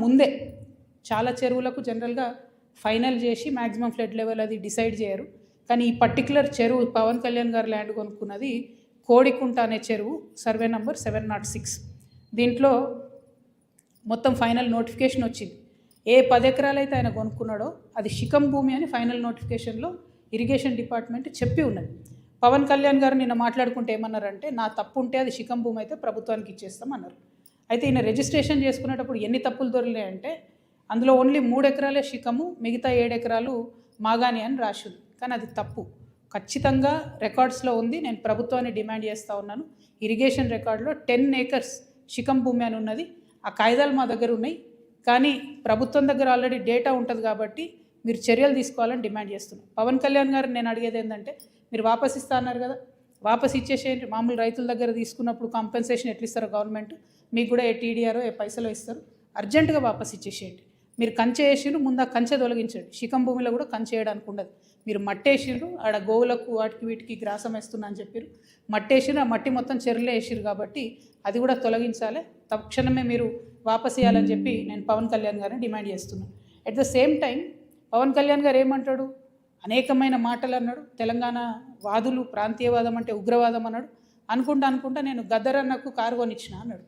ముందే చాలా చెరువులకు జనరల్గా ఫైనల్ చేసి మ్యాక్సిమం ఫ్లడ్ లెవెల్ అది డిసైడ్ చేయరు. కానీ ఈ పర్టికులర్ చెరువు పవన్ కళ్యాణ్ గారు ల్యాండ్ కొనుక్కున్నది కోడికుంట అనే చెరువు, సర్వే నంబర్ 706. దీంట్లో మొత్తం ఫైనల్ నోటిఫికేషన్ వచ్చింది. ఏ 10 ఎకరాలు అయితే ఆయన కొనుక్కున్నాడో అది శిఖం భూమి అని ఫైనల్ నోటిఫికేషన్లో ఇరిగేషన్ డిపార్ట్మెంట్ చెప్పి ఉన్నది. పవన్ కళ్యాణ్ గారు నిన్న మాట్లాడుకుంటే ఏమన్నారంటే, నా తప్పు ఉంటే అది శిఖం భూమి అయితే ప్రభుత్వానికి ఇచ్చేస్తామన్నారు. అయితే ఈయన రిజిస్ట్రేషన్ చేసుకునేటప్పుడు ఎన్ని తప్పులు దొరికాయంటే, అందులో ఓన్లీ 3 ఎకరాలే శిఖము, మిగతా 7 ఎకరాలు మాగాని అని రాసింది. కానీ అది తప్పు. ఖచ్చితంగా రికార్డ్స్లో ఉంది. నేను ప్రభుత్వాన్ని డిమాండ్ చేస్తూ ఉన్నాను. ఇరిగేషన్ రికార్డులో 10 ఏకర్స్ శిఖం భూమి అని ఉన్నది. ఆ కాగితాలు మా దగ్గర ఉన్నాయి. కానీ ప్రభుత్వం దగ్గర ఆల్రెడీ డేటా ఉంటుంది కాబట్టి మీరు చర్యలు తీసుకోవాలని డిమాండ్ చేస్తున్నాను. పవన్ కళ్యాణ్ గారు నేను అడిగేది ఏంటంటే, మీరు వాపస్ ఇస్తా అన్నారు కదా, వాపస్ ఇచ్చేసేయండి. మామూలు రైతుల దగ్గర తీసుకున్నప్పుడు కాంపెన్సేషన్ ఎట్లా ఇస్తారో గవర్నమెంట్, మీకు కూడా ఏ టీడీఆరో ఏ పైసలు ఇస్తారు. అర్జెంటుగా వాపస్ ఇచ్చేసేయండి. మీరు కంచె వేసిర్రు, ముందు ఆ కంచె తొలగించండి. శిఖం భూమిలో కూడా కంచె వేయడానికి ఉండదు. మీరు మట్టేసిర్రు, ఆడ గోవులకు వాటికి వీటికి గ్రాసం వేస్తున్నా అని చెప్పారు. మట్టేసిర్రు, ఆ మట్టి మొత్తం చెరువులో వేసిర్రు కాబట్టి అది కూడా తొలగించాలి. తక్షణమే మీరు వాపస్ ఇవ్వాలని చెప్పి నేను పవన్ కళ్యాణ్ గారిని డిమాండ్ చేస్తున్నాను. At the same time Pawan Kalyan garu ఏమంటాడు, అనేకమైన మాటలు అన్నాడు. తెలంగాణ వాదులు ప్రాంతీయవాదం అంటే ఉగ్రవాదం అన్నాడు. అనుకుంటా నేను గద్దరన్నకు కారు కొనిచ్చిన అన్నాడు.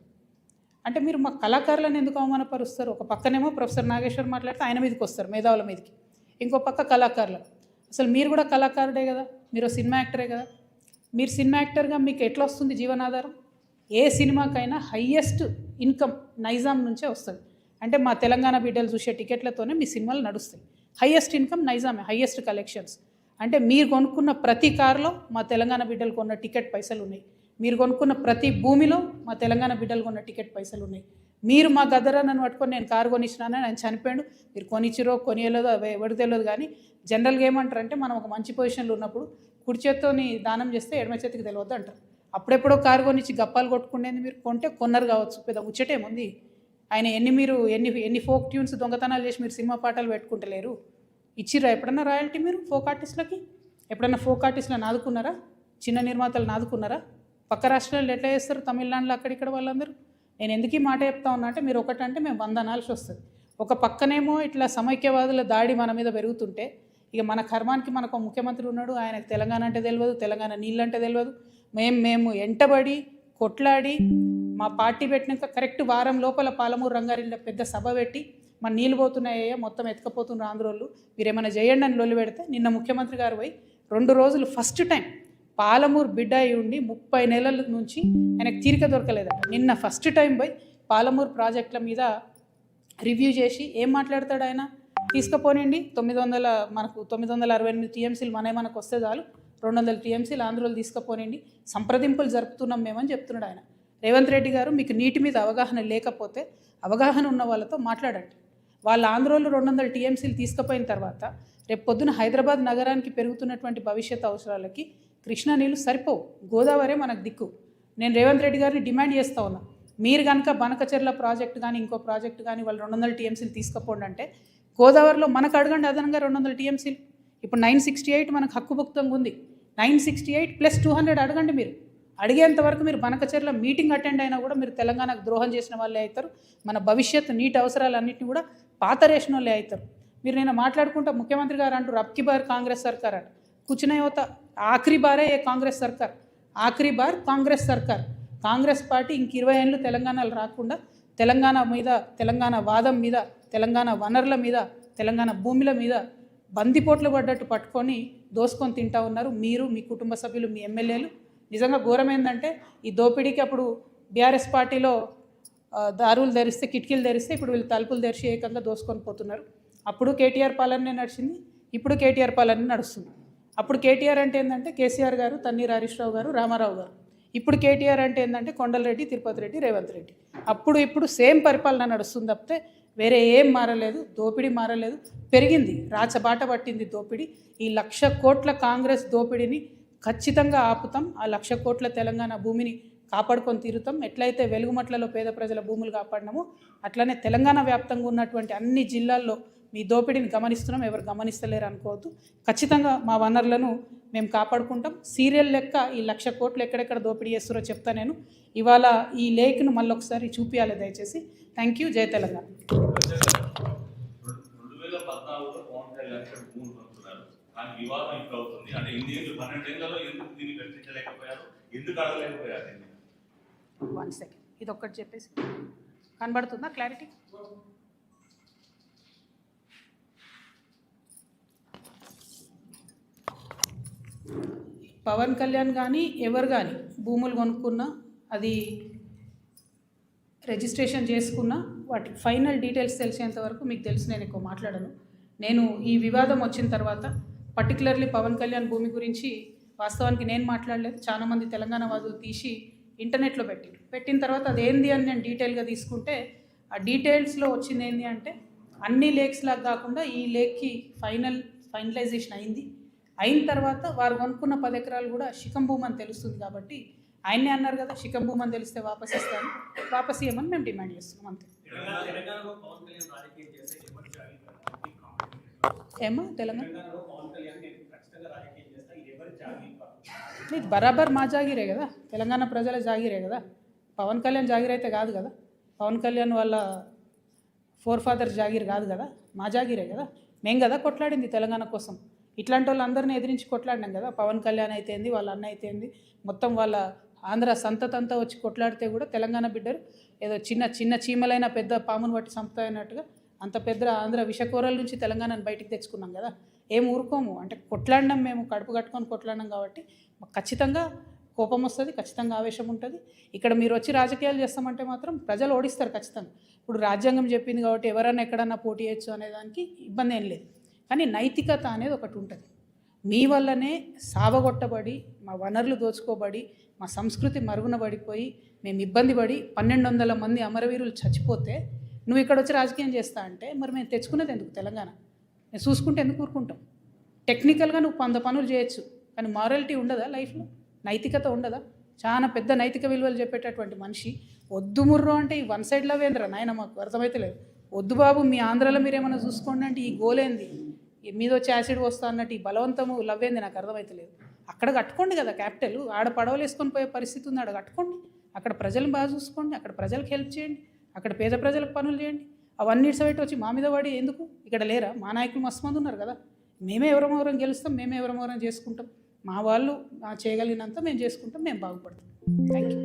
అంటే మీరు మా కళాకారులను ఎందుకు అవమానపరుస్తారు? ఒక పక్కనేమో ప్రొఫెసర్ నాగేశ్వర్ మాట్లాడితే ఆయన మీదకి వస్తారు, మేధావుల మీదకి. ఇంకో పక్క కళాకారులు. అసలు మీరు కూడా కళాకారుడే కదా, మీరు సినిమా యాక్టరే కదా. మీరు సినిమా యాక్టర్గా మీకు ఎట్లా వస్తుంది జీవనాధారం? ఏ సినిమాకైనా హయ్యెస్ట్ ఇన్కమ్ నైజాం నుంచే వస్తుంది. అంటే మా తెలంగాణ బిడ్డలు చూసే టికెట్లతోనే మీ సినిమాలు నడుస్తాయి. హయ్యెస్ట్ ఇన్కమ్ నైజామే, హయ్యెస్ట్ కలెక్షన్స్. అంటే మీరు కొనుక్కున్న ప్రతి కారులో మా తెలంగాణ బిడ్డలు కొన్న టికెట్ పైసలు ఉన్నాయి. మీరు కొనుక్కున్న ప్రతి భూమిలో మా తెలంగాణ బిడ్డలు కొన్న టికెట్ పైసలు ఉన్నాయి. మీరు మా గద్దరన్నను పట్టుకొని నేను కారు కొనిచ్చినానని ఆయన చనిపోయాడు. మీరు కొనిచ్చిరో కొనియలేదో ఎవరికి తెలియదు. కానీ జనరల్గా ఏమంటారంటే, మనం ఒక మంచి పొజిషన్లో ఉన్నప్పుడు కుడి చేత్తోని దానం చేస్తే ఎడమ చేతికి తెలియద్దు అంటారు. అప్పుడెప్పుడో కారు కొనిచ్చి గప్పాలు కొట్టుకునేది మీరు కొంటే కొన్నారు కావచ్చు, పెద్ద ముచ్చటేముంది. ఆయన ఎన్ని ఫోక్ ట్యూన్స్ దొంగతనాలు చేసి మీరు సినిమా పాటలు పెట్టుకుంటలేరు. ఇచ్చిర్రా ఎప్పుడన్నా రాయల్టీ మీరు ఫోక్ ఆర్టిస్టులకి? ఎప్పుడన్నా ఫోక్ ఆర్టిస్టులను ఆదుకున్నారా? చిన్న నిర్మాతలను ఆదుకున్నారా? పక్క రాష్ట్రాల్లో ఎట్లా చేస్తారు? తమిళనాడులో అక్కడిక్కడ వాళ్ళందరూ. నేను ఎందుకు ఈ మాట చెప్తా ఉన్నా అంటే, మీరు ఒకటంటే మేము 100 అనాల్సి వస్తుంది. ఒక పక్కనేమో ఇట్లా సమైక్యవాదుల దాడి మన మీద పెరుగుతుంటే, ఇక మన కర్మానికి మనకు ముఖ్యమంత్రి ఉన్నాడు, ఆయనకు తెలంగాణ అంటే తెలియదు, తెలంగాణ నీళ్ళంటే తెలియదు. మేము ఎంటబడి కొట్లాడి మా పార్టీ పెట్టినాక కరెక్ట్ వారం లోపల పాలమూరు రంగారెడ్డిలో పెద్ద సభ పెట్టి, మన నీళ్ళు పోతున్నాయో మొత్తం ఎత్తుకపోతున్నారు ఆంధ్రోళ్ళు, మీరు ఏమైనా చేయండి అని లొల్లి పెడితే, నిన్న ముఖ్యమంత్రి గారు పోయి 2 రోజులు ఫస్ట్ టైం పాలమూరు బిడ్డ అయి ఉండి 30 నెలల నుంచి ఆయనకు తీరిక దొరకలేదట. నిన్న ఫస్ట్ టైం పోయి పాలమూరు ప్రాజెక్టుల మీద రివ్యూ చేసి ఏం మాట్లాడతాడు ఆయన? తీసుకుపోనండి 968 టీఎంసీలు మనకు వస్తే చాలు, 200 టీఎంసీలు ఆంధ్రోలు తీసుకుపోనండి, సంప్రదింపులు జరుపుతున్నాం మేమని చెప్తున్నాడు ఆయన. రేవంత్ రెడ్డి గారు, మీకు నీటి మీద అవగాహన లేకపోతే అవగాహన ఉన్న వాళ్ళతో మాట్లాడండి. వాళ్ళ ఆంధ్రోలు 200 టీఎంసీలు తీసుకుపోయిన తర్వాత రేపు పొద్దున హైదరాబాద్ నగరానికి పెరుగుతున్నటువంటి భవిష్యత్ అవసరాలకి కృష్ణా నీళ్ళు సరిపోవు, గోదావరే మనకు దిక్కు. నేను రేవంత్ రెడ్డి గారిని డిమాండ్ చేస్తూ ఉన్నా, మీరు కనుక బనకచెర్ల ప్రాజెక్టు కానీ ఇంకో ప్రాజెక్టు కానీ వాళ్ళు 200 టీఎంసీలు తీసుకుపోండి అంటే, గోదావరిలో మనకు అడగండి అదనంగా 200 టీఎంసీలు. ఇప్పుడు 968 మనకు హక్కుభుక్తంగా ఉంది. 968 + 200 అడగండి. మీరు అడిగేంతవరకు మీరు బనకచెర్ల మీటింగ్ అటెండ్ అయినా కూడా మీరు తెలంగాణకు ద్రోహం చేసిన వాళ్ళే అవుతారు. మన భవిష్యత్తు నీటి అవసరాలన్నింటినీ కూడా పాతరేసిన వాళ్ళే అవుతారు. మీరు నేను మాట్లాడుకుంటా ముఖ్యమంత్రి గారు అంటారు, అబ్కి బార్ కాంగ్రెస్ సర్కార్ అంట. కూర్చునే होता ఆఖరి బారే ఏ కాంగ్రెస్ సర్కార్, ఆఖరి బార్ కాంగ్రెస్ సర్కార్. కాంగ్రెస్ పార్టీ ఇంక 20 ఏళ్ళు తెలంగాణలో రాకుండా తెలంగాణ మీద, తెలంగాణ వాదం మీద, తెలంగాణ వనరుల మీద, తెలంగాణ భూముల మీద బందిపోట్లు పడ్డట్టు పట్టుకొని దోసుకొని తింటా ఉన్నారు మీరు, మీ కుటుంబ సభ్యులు, మీ ఎమ్మెల్యేలు. నిజంగా ఘోరం ఏంటంటే, ఈ దోపిడీకి అప్పుడు బీఆర్ఎస్ పార్టీలో దారులు ధరిస్తే, కిటికీలు ధరిస్తే, ఇప్పుడు వీళ్ళు తలుపులు తెరిచి ఏకంగా దోసుకొని పోతున్నారు. అప్పుడు కేటీఆర్ పాలనే నడిచింది, ఇప్పుడు కేటీఆర్ పాలన నడుస్తుంది. అప్పుడు కేటీఆర్ అంటే ఏంటంటే కేసీఆర్ గారు, తన్నీర్ హరీష్ రావు గారు, రామారావు గారు. ఇప్పుడు కేటీఆర్ అంటే ఏంటంటే కొండలరెడ్డి, తిరుపతి రెడ్డి, రేవంత్ రెడ్డి. ఇప్పుడు సేమ్ పరిపాలన నడుస్తుంది తప్పితే వేరే ఏం మారలేదు. దోపిడీ మారలేదు, పెరిగింది, రాచబాట పట్టింది దోపిడీ. ఈ 1,00,000 కోట్ల కాంగ్రెస్ దోపిడీని ఖచ్చితంగా ఆపుతాం. ఆ 1,00,000 కోట్ల తెలంగాణ భూమిని కాపాడుకొని తీరుతాం. ఎట్లయితే వెలుగుమట్లలో పేద ప్రజల భూములు కాపాడినామో అట్లనే తెలంగాణ వ్యాప్తంగా ఉన్నటువంటి అన్ని జిల్లాల్లో మీ దోపిడీని గమనిస్తున్నాం. ఎవరు గమనిస్తలేరు అనుకోవద్దు. ఖచ్చితంగా మా వనరులను మేము కాపాడుకుంటాం. సీరియల్ లెక్క ఈ 1,00,000 కోట్లు ఎక్కడెక్కడ దోపిడీ చేస్తారో చెప్తా నేను. ఇవాళ ఈ లేక్ను మళ్ళీ ఒకసారి చూపించాలి దయచేసి. Thank you. జై తెలంగాణ. 2014లో పవన్ కళ్యాణ్ భూములు కొనుక్కున్నారు, కానీ వివాదం ఇప్పుడు అవుతుంది. అంటే 12 ఏళ్లలో ఎందుకు దీన్ని చర్చించలేకపోయారు, ఎందుకు అడగలేకపోయారు? 1 సెకండ్, ఇది ఒక్కటి చెప్పేసి కనబడుతుందా క్లారిటీ? పవన్ కళ్యాణ్ కానీ ఎవరు కానీ భూములు కొనుక్కున్నా, అది రిజిస్ట్రేషన్ చేసుకున్నా, వాటి ఫైనల్ డీటెయిల్స్ తెలిసేంత వరకు మీకు తెలిసి నేను ఎక్కువ మాట్లాడను. నేను ఈ వివాదం వచ్చిన తర్వాత పర్టికులర్లీ పవన్ కళ్యాణ్ భూమి గురించి వాస్తవానికి నేను మాట్లాడలేదు. చాలామంది తెలంగాణ వాదులు తీసి ఇంటర్నెట్లో పెట్టిన తర్వాత అది ఏంది అని నేను డీటెయిల్గా తీసుకుంటే ఆ డీటెయిల్స్లో వచ్చింది ఏంటి అంటే అన్ని లేక్స్ లాగా కాకుండా ఈ లేక్కి ఫైనలైజేషన్ అయిన తర్వాత వారు కొనుక్కున్న 10 ఎకరాలు కూడా శిఖం భూమి అని తెలుస్తుంది. కాబట్టి ఆయన్నే అన్నారు కదా, శిఖం భూమి అని తెలిస్తే వాపస్ ఇస్తాను, వాపస్ ఇవ్వమని మేము డిమాండ్ చేస్తున్నాం అంతే. ఏమా తెలంగాణ ఇది బరాబర్ మా జాగిరే కదా, తెలంగాణ ప్రజల జాగిరే కదా. పవన్ కళ్యాణ్ జాగిర్ అయితే కాదు కదా, పవన్ కళ్యాణ్ వాళ్ళ ఫోర్ ఫాదర్స్ జాగిర్ కాదు కదా, మా జాగిరే కదా. మేము కదా కొట్లాడింది తెలంగాణ కోసం. ఇట్లాంటి వాళ్ళందరినీ ఎదిరించి కొట్లాడినాం కదా. పవన్ కళ్యాణ్ అయితేంది, వాళ్ళ అన్న అయితేంది, మొత్తం వాళ్ళ ఆంధ్ర సంతతంతా వచ్చి కొట్లాడితే కూడా తెలంగాణ బిడ్డలు ఏదో చిన్న చీమలైన పెద్ద పామును బట్టి సంపుతాయన్నట్టుగా అంత పెద్ద ఆంధ్ర విషకూరల నుంచి తెలంగాణను బయటికి తెచ్చుకున్నాం కదా. ఏం ఊరుకోము, అంటే కొట్లాడినాం, మేము కడుపు కట్టుకొని కొట్లాడినాం కాబట్టి మాకు ఖచ్చితంగా కోపం వస్తుంది, ఖచ్చితంగా ఆవేశం ఉంటుంది. ఇక్కడ మీరు వచ్చి రాజకీయాలు చేస్తామంటే మాత్రం ప్రజలు ఓడిస్తారు ఖచ్చితంగా. ఇప్పుడు రాజ్యాంగం చెప్పింది కాబట్టి ఎవరైనా ఎక్కడన్నా పోటీ చేయొచ్చు అనేదానికి ఇబ్బంది ఏం లేదు. కానీ నైతికత అనేది ఒకటి ఉంటుంది. మీ వల్లనే సావగొట్టబడి, మా వనరులు దోచుకోబడి, మా సంస్కృతి మరుగున పడిపోయి, మేము ఇబ్బంది పడి 1200 మంది అమరవీరులు చచ్చిపోతే నువ్వు ఇక్కడ వచ్చి రాజకీయం చేస్తా అంటే మరి మేము తెచ్చుకునేది ఎందుకు తెలంగాణ? మేము చూసుకుంటే ఎందుకు ఊరుకుంటాం? టెక్నికల్గా నువ్వు 100 పనులు చేయొచ్చు, కానీ మారాలిటీ ఉండదా లైఫ్లో? నైతికత ఉండదా? చాలా పెద్ద నైతిక విలువలు చెప్పేటటువంటి మనిషి వద్దు ముర్రో అంటే ఈ వన్ సైడ్ లవ్ నాయన మాకు అర్థమైతే లేదు. వద్దు బాబు, మీ ఆంధ్రాలో మీరు ఏమైనా చూసుకోండి అంటే ఈ గోలేంది, మీద వచ్చి యాసిడ్ వస్తా అన్నట్టు ఈ బలవంతము లవ్ ఏంది నాకు అర్థమైతే లేదు. అక్కడ కట్టుకోండి కదా క్యాపిటల్, ఆడ పడవలు వేసుకొని పోయే పరిస్థితి ఉంది, ఆడ కట్టుకోండి. అక్కడ ప్రజలను బాగా చూసుకోండి, అక్కడ ప్రజలకు హెల్ప్ చేయండి, అక్కడ పేద ప్రజలకు పనులు చేయండి. అవన్నీ సైట్ వచ్చి మా మీద పడి ఎందుకు? ఇక్కడ లేరా మా నాయకులు? మస్తు మంది ఉన్నారు కదా. మేమే ఎవరెవరం గెలుస్తాం, మేమే ఎవరెవరం చేసుకుంటాం. మా వాళ్ళు చేయగలిగినంత మేము చేసుకుంటాం, మేము బాగుపడతాం. Thank you.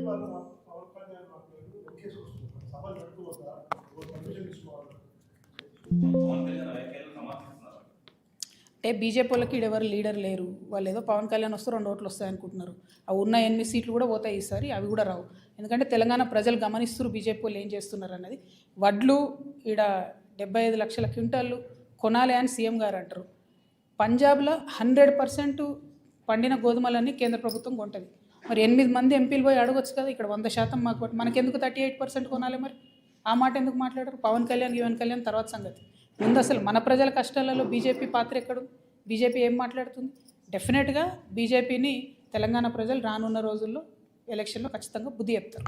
అంటే బీజేపీ వాళ్ళకి ఎవరు లీడర్ లేరు, వాళ్ళు ఏదో పవన్ కళ్యాణ్ వస్తే 2 ఓట్లు వస్తాయి అనుకుంటున్నారు. ఆ ఉన్న 8 సీట్లు కూడా పోతాయి ఈసారి, అవి కూడా రావు. ఎందుకంటే తెలంగాణ ప్రజలు గమనిస్తున్నారు బీజేపీ వాళ్ళు ఏం చేస్తున్నారు అన్నది. వడ్లు ఈడ 75 లక్షల క్వింటాళ్ళు కొనాలి అని సీఎం గారు అంటారు. పంజాబ్లో 100% పండిన గోధుమలన్నీ కేంద్ర ప్రభుత్వం కొంటుంది. మరి 8 మంది ఎంపీలు పోయి అడగొచ్చు కదా, ఇక్కడ 100% మాకు మనకెందుకు 38% కొనాలి? మరి ఆ మాట ఎందుకు మాట్లాడరు? పవన్ కళ్యాణ్ తర్వాత సంగతి. ముందు అసలు మన ప్రజల కష్టాలలో బీజేపీ పాత్ర ఎక్కడు? బీజేపీ ఏం మాట్లాడుతుంది? డెఫినెట్గా బీజేపీని తెలంగాణ ప్రజలు రానున్న రోజుల్లో ఎలక్షన్లో ఖచ్చితంగా బుద్ధి చెప్తారు.